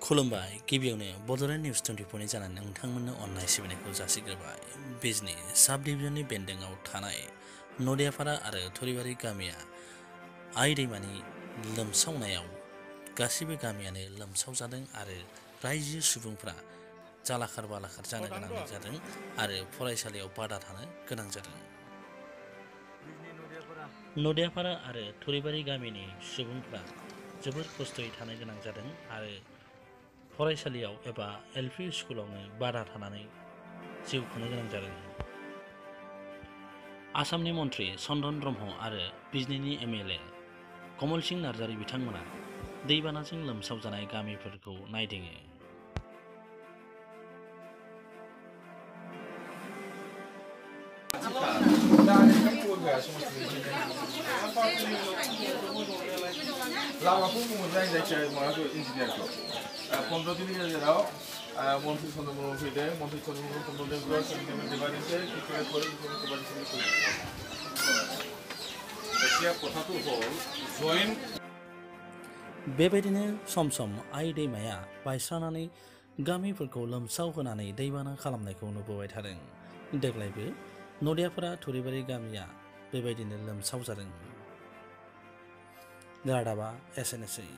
खुलुमबाय गिबियावनो बड'लेण्ड निउस 24 नि जानानै नोंथांमोननो अननाय सिबिनायखौ जासिग्रोबाय। बिजनी साब डिभिजननि बेन्दोंआव थानाय नदियापारा आरो थुरिबारि गामिया आइ दैमानि लोमसावनायाव गासिबो गामियानो लोमसावजादों आरो रायजो सुबुंफ्रा जालाखार बालाखार जानो गोनां जादों आरो फरायसालियाव बादा थानो गोनां जादों। नदियापारा आरो थुरिबारि गामिनि सुबुंफ्रा जोबोर खस्थ'यै थानो गोनां जादों आरो फरायसालियाव एबा एलपि स्कुलावनो बादा थानानै जिउ खुंनो गोनां जादों। आसामनि मन्त्रि चन्दन ब्रह्म आरो बिजनीनि एमएलए कमल सिंह नार्जारी बिथांमोना दैबानाजों लोमसावजानाय गामिफोरखौ नायदिङो। लामाखौ मोजां जायखिया माबाखौ इन्जिनियारखौ 15 दिननि गेजेराव मन्थ्रि चन्द्रब्रह्म फैदों। मन्थ्रि चन्द्रब्रह्म बेबायदिनो सम सम आइ दैमाया बायस्रानानै गामिफोरखौ लोमसाव होनानै दैबाना खालामनायखौ नुबोबाय थादों। देग्लायबो नदियापारा थुरिबारि गामिया बेबायदिनो लोमसाव जादों। रादाबा एसेनोसै।